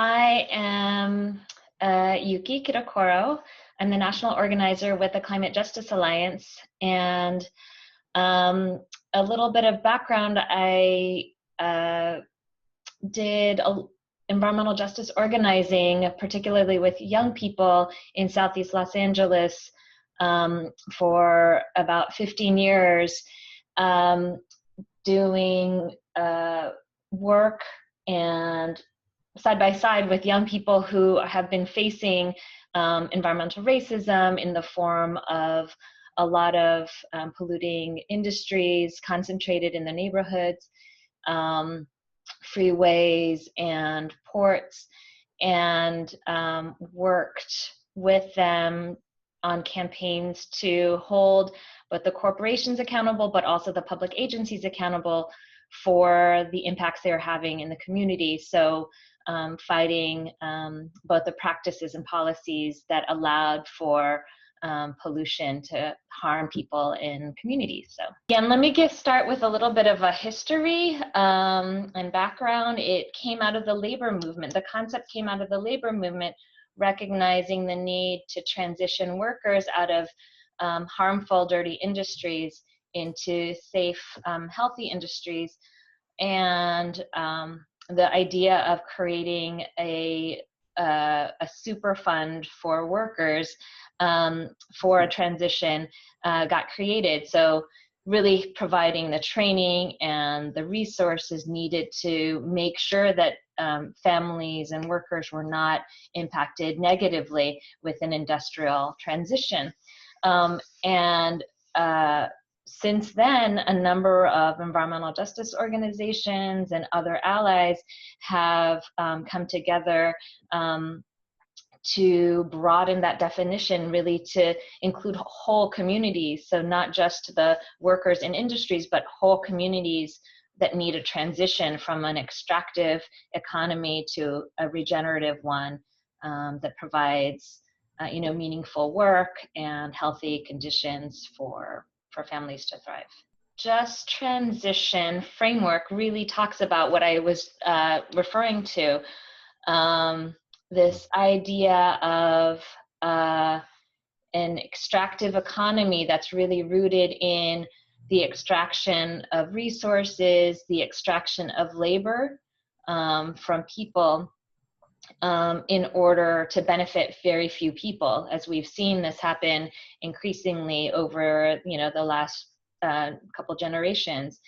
I am Yuki EJLRI. I'm the national organizer with the Climate Justice Alliance. And a little bit of background, I did environmental justice organizing, particularly with young people in Southeast Los Angeles for about 15 years, doing work and side by side with young people who have been facing environmental racism in the form of a lot of polluting industries concentrated in the neighborhoods, freeways and ports, and worked with them on campaigns to hold both the corporations accountable, but also the public agencies accountable for the impacts they are having in the community. So fighting both the practices and policies that allowed for pollution to harm people in communities. So again, let me start with a little bit of a history and background. It came out of the labor movement. The concept came out of the labor movement, recognizing the need to transition workers out of harmful, dirty industries into safe, healthy industries. And the idea of creating a super fund for workers for a transition got created. So really providing the training and the resources needed to make sure that families and workers were not impacted negatively with an industrial transition. Since then, a number of environmental justice organizations and other allies have come together to broaden that definition, really to include whole communities. So not just the workers in industries, but whole communities that need a transition from an extractive economy to a regenerative one that provides meaningful work and healthy conditions for families to thrive. Just Transition framework really talks about what I was referring to, this idea of an extractive economy that's really rooted in the extraction of resources, the extraction of labor from people in order to benefit very few people, as we've seen this happen increasingly over the last couple generations.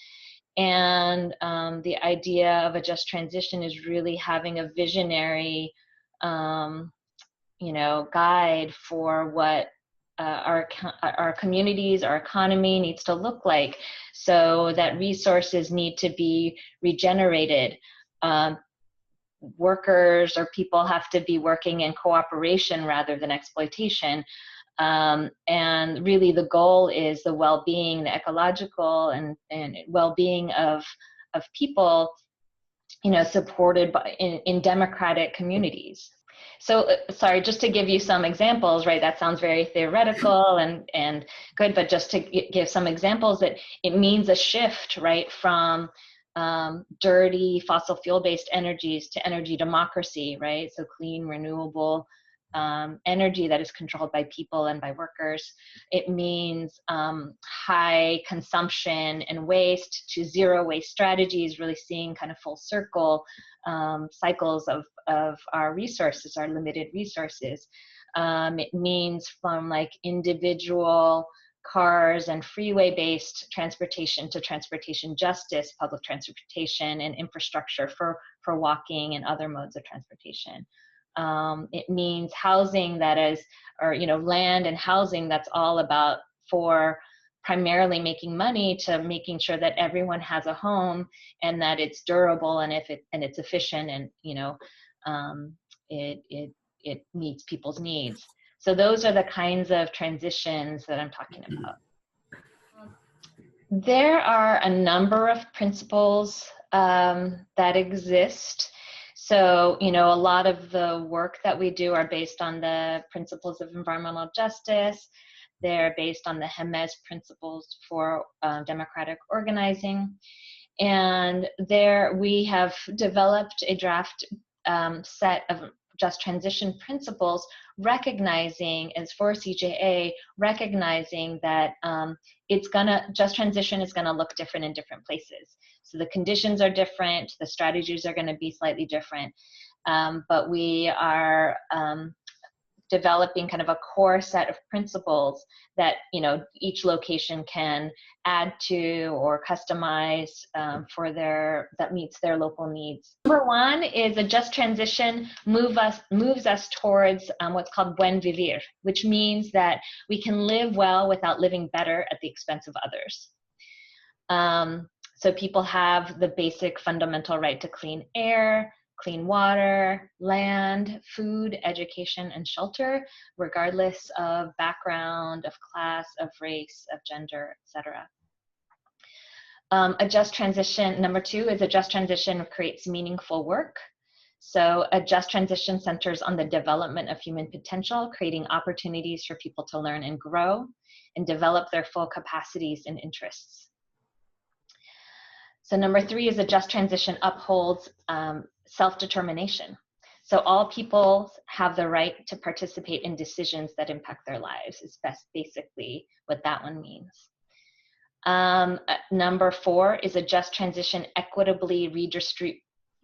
And the idea of a just transition is really having a visionary guide for what our communities, our economy needs to look like, so that resources need to be regenerated. Workers or people have to be working in cooperation rather than exploitation. And really the goal is the well-being, the ecological and well-being of people, supported by in democratic communities. So, sorry, just to give you some examples, right? That sounds very theoretical and good, but just to give some examples, that it means a shift, right, from dirty fossil fuel-based energies to energy democracy, right? So clean, renewable energy that is controlled by people and by workers. It means high consumption and waste to zero waste strategies, really seeing kind of full circle cycles of our resources, our limited resources. It means from like individual cars and freeway-based transportation to transportation justice, public transportation and infrastructure for walking and other modes of transportation. It means housing that is, or land and housing that's all about for primarily making money to making sure that everyone has a home and that it's durable and it's efficient and it meets people's needs. So those are the kinds of transitions that I'm talking about. There are a number of principles that exist. So, a lot of the work that we do are based on the principles of environmental justice. They're based on the Hermes principles for democratic organizing. And there we have developed a draft set of just transition principles, recognizing, as for CJA, recognizing that just transition is gonna look different in different places. So the conditions are different, the strategies are gonna be slightly different, but we are developing kind of a core set of principles that, you know, each location can add to or customize that meets their local needs. Number one is a just transition moves us towards what's called buen vivir, which means that we can live well without living better at the expense of others. So people have the basic fundamental right to clean air, clean water, land, food, education, and shelter, regardless of background, of class, of race, of gender, etc. A just transition, number two, is a just transition creates meaningful work. So a just transition centers on the development of human potential, creating opportunities for people to learn and grow and develop their full capacities and interests. So number three is a just transition upholds self-determination. So all people have the right to participate in decisions that impact their lives, is basically what that one means. Number four is a just transition equitably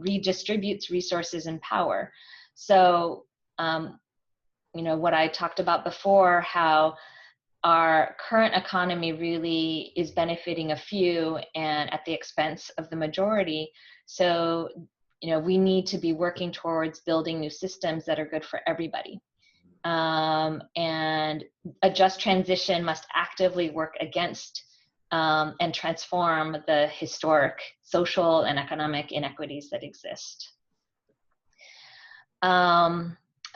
redistributes resources and power. So, you know, what I talked about before, how our current economy really is benefiting a few and at the expense of the majority. So, you know, we need to be working towards building new systems that are good for everybody. And a just transition must actively work against and transform the historic social and economic inequities that exist.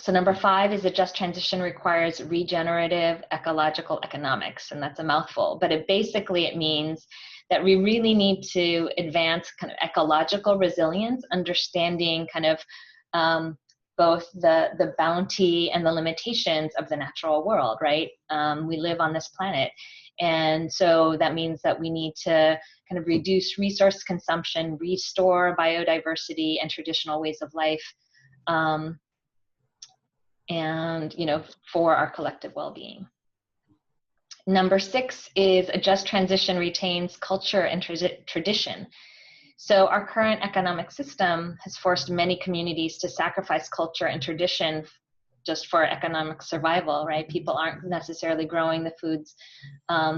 So number five is a just transition requires regenerative ecological economics, and that's a mouthful, but it means that we really need to advance kind of ecological resilience, understanding kind of both the bounty and the limitations of the natural world, right? We live on this planet. And so that means that we need to kind of reduce resource consumption, restore biodiversity and traditional ways of life, and, you know, for our collective well-being. Number six is a just transition retains culture and tradition. So our current economic system has forced many communities to sacrifice culture and tradition just for economic survival, right? People aren't necessarily growing the foods,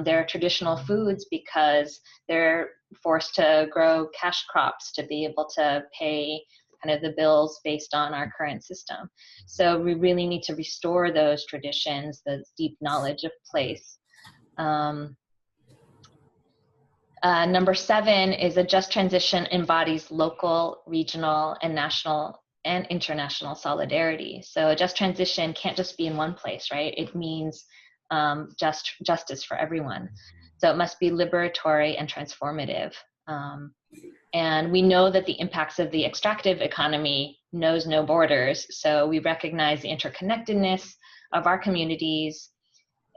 their traditional foods, because they're forced to grow cash crops to be able to pay kind of the bills based on our current system. So we really need to restore those traditions, the deep knowledge of place. Number seven is a just transition embodies local, regional, and national and international solidarity. So a just transition can't just be in one place, right? It means justice for everyone. So it must be liberatory and transformative. And we know that the impacts of the extractive economy knows no borders. So we recognize the interconnectedness of our communities.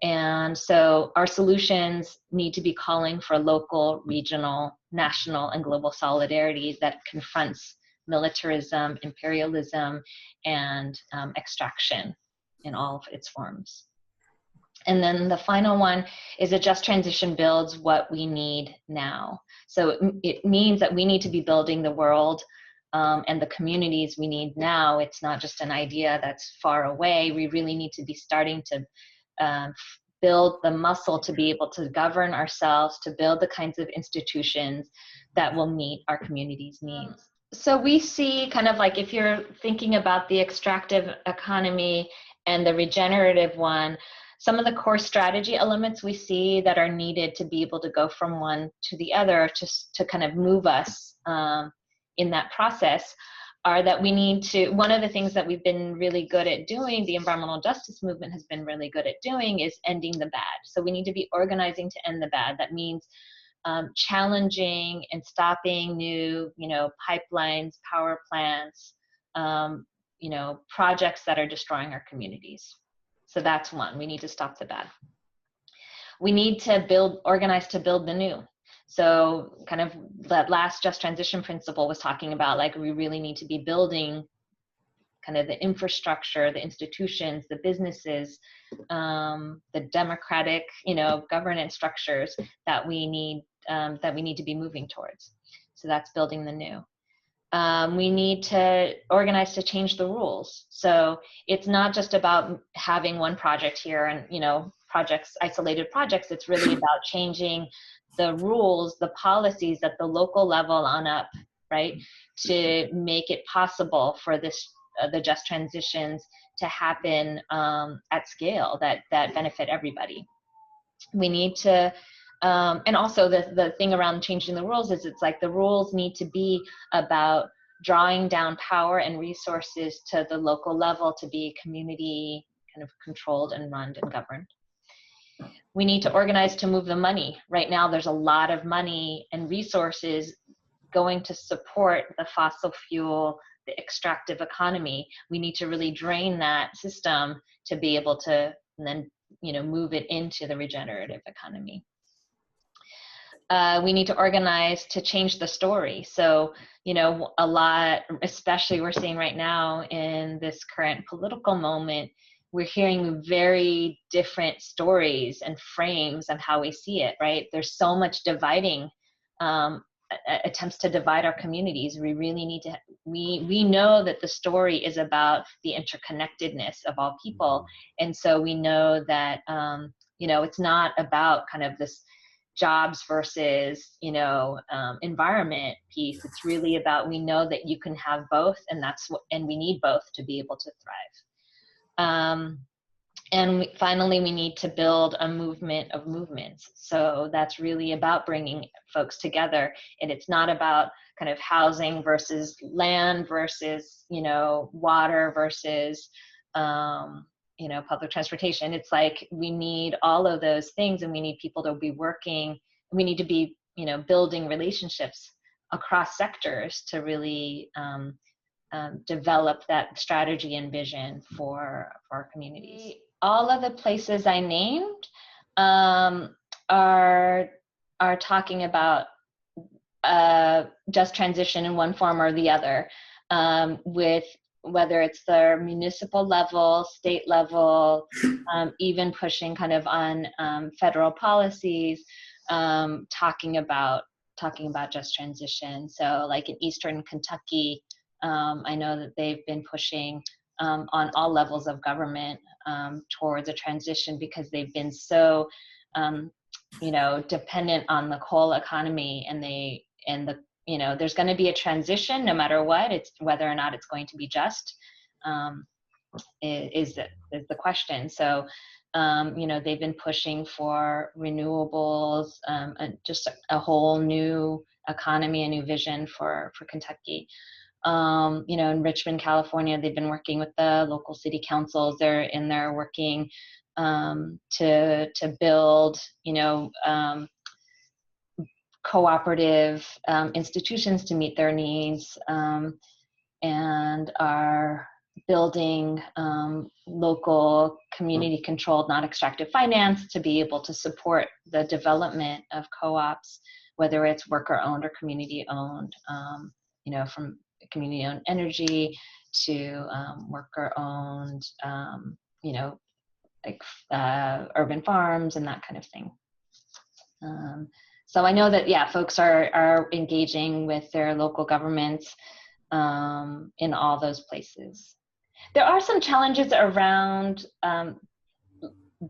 And so our solutions need to be calling for local, regional, national, and global solidarity that confronts militarism, imperialism, and extraction in all of its forms. And then the final one is a just transition builds what we need now. So it means that we need to be building the world and the communities we need now. It's not just an idea that's far away. We really need to be starting to build the muscle to be able to govern ourselves, to build the kinds of institutions that will meet our community's needs. So we see kind of like, if you're thinking about the extractive economy and the regenerative one, some of the core strategy elements we see that are needed to be able to go from one to the other, just to kind of move us in that process, are that we need to, one of the things that we've been really good at doing, the environmental justice movement has been really good at doing, is ending the bad. So we need to be organizing to end the bad. That means challenging and stopping new, pipelines, power plants, projects that are destroying our communities. So that's one. We need to stop the bad. We need to organize to build the new. So kind of that last just transition principle was talking about, like, we really need to be building kind of the infrastructure, the institutions, the businesses, the democratic, governance structures that we need to be moving towards. So that's building the new. We need to organize to change the rules. So it's not just about having one project here and, isolated projects. It's really about changing the rules, the policies at the local level on up, right? To make it possible for the just transitions to happen at scale that benefit everybody. We need to, and also the thing around changing the rules is it's like the rules need to be about drawing down power and resources to the local level to be community kind of controlled and run and governed. We need to organize to move the money. Right now, there's a lot of money and resources going to support the fossil fuel, the extractive economy. We need to really drain that system to be able to then, move it into the regenerative economy. We need to organize to change the story. So, a lot, especially we're seeing right now in this current political moment, we're hearing very different stories and frames of how we see it, right? There's so much dividing, attempts to divide our communities. We really need to, we know that the story is about the interconnectedness of all people. And so we know that, it's not about kind of this jobs versus, environment piece. It's really about, we know that you can have both, and and we need both to be able to thrive. And finally, we need to build a movement of movements. So that's really about bringing folks together. And it's not about kind of housing versus land versus, water versus, public transportation. It's like we need all of those things, and we need people to be working. We need to be, building relationships across sectors to really develop that strategy and vision for our communities. All of the places I named are talking about just transition in one form or the other, with whether it's the municipal level, state level, even pushing kind of on federal policies, talking about just transition. So like in Eastern Kentucky, I know that they've been pushing on all levels of government towards a transition because they've been so, dependent on the coal economy, and there's going to be a transition no matter what. It's whether or not it's going to be just is the question. So, they've been pushing for renewables, and just a whole new economy, a new vision for Kentucky. In Richmond, California, they've been working with the local city councils. They're in there working to build, cooperative institutions to meet their needs, and are building local community-controlled, non-extractive finance to be able to support the development of co-ops, whether it's worker-owned or community-owned, from community-owned energy to worker-owned, urban farms and that kind of thing. So I know that, folks are engaging with their local governments in all those places. There are some challenges around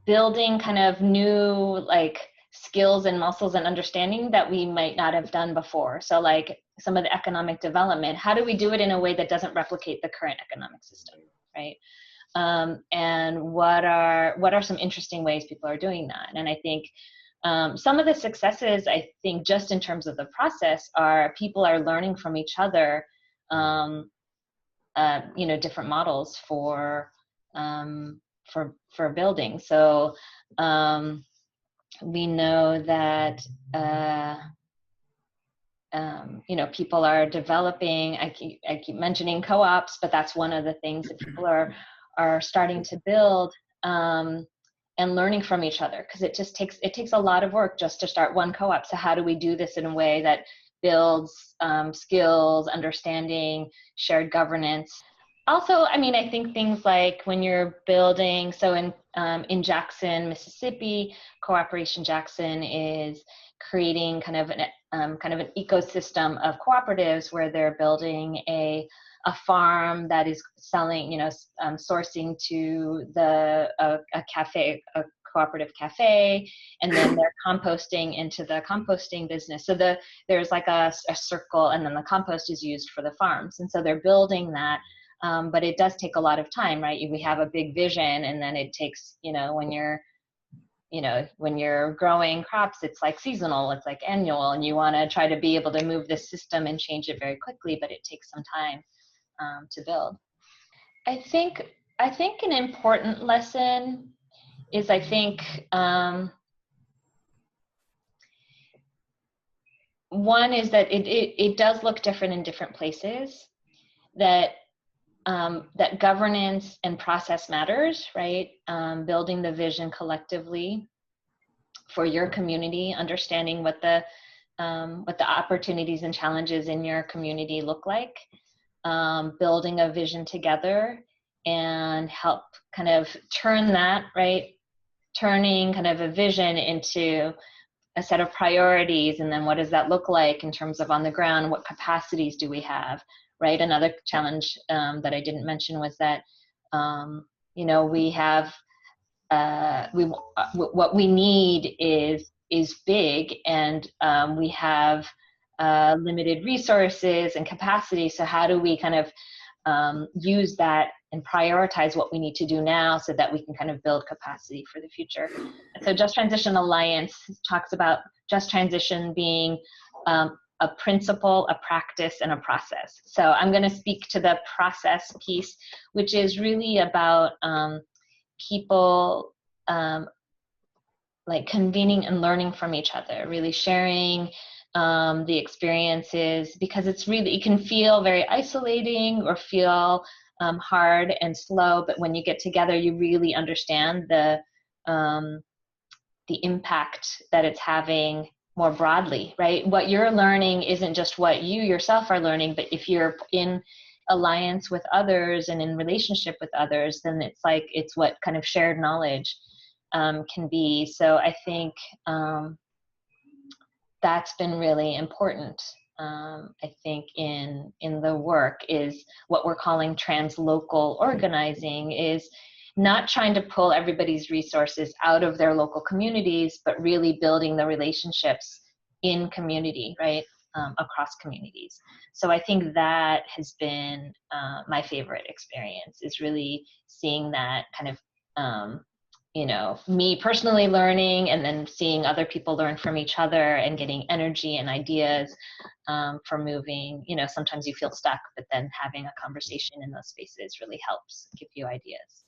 building kind of new skills and muscles and understanding that we might not have done before. So like some of the economic development, how do we do it in a way that doesn't replicate the current economic system, right? And what are some interesting ways people are doing that? And I think some of the successes, I think, just in terms of the process, are people are learning from each other, different models for building. So we know that people are developing. I keep mentioning co-ops, but that's one of the things that people are starting to build. And learning from each other, because it takes a lot of work just to start one co-op. So how do we do this in a way that builds skills, understanding, shared governance? Also, I mean, I think things like when you're building, so in Jackson, Mississippi, Cooperation Jackson is creating kind of an ecosystem of cooperatives where they're building a farm that is selling, sourcing to a cafe, a cooperative cafe, and then they're composting into the composting business. So there's like a circle, and then the compost is used for the farms, and so they're building that. But it does take a lot of time, right? We have a big vision, and then it takes, when you're growing crops, it's like seasonal, it's like annual, and you want to try to be able to move the system and change it very quickly, but it takes some time to build. I think an important lesson is, I think, one is that it does look different in different places, that that governance and process matters, right? Building the vision collectively for your community, understanding what the opportunities and challenges in your community look like, building a vision together, and help kind of turn that, right? Turning kind of a vision into a set of priorities, and then what does that look like in terms of on the ground? What capacities do we have, right? Another challenge that I didn't mention was that we have what we need is big, and we have limited resources and capacity. So how do we kind of use that and prioritize what we need to do now so that we can kind of build capacity for the future? And so Just Transition Alliance talks about just transition being a principle, a practice, and a process. So I'm going to speak to the process piece, which is really about people like convening and learning from each other, really sharing the experiences, because it can feel very isolating or feel hard and slow, but when you get together, you really understand the impact that it's having more broadly, right? What you're learning isn't just what you yourself are learning, but if you're in alliance with others and in relationship with others, then it's what kind of shared knowledge can be. So I think that's been really important. I think in the work is what we're calling translocal organizing, is not trying to pull everybody's resources out of their local communities, but really building the relationships in community, right, across communities. So I think that has been my favorite experience, is really seeing that kind of me personally learning, and then seeing other people learn from each other and getting energy and ideas for moving. Sometimes you feel stuck, but then having a conversation in those spaces really helps give you ideas.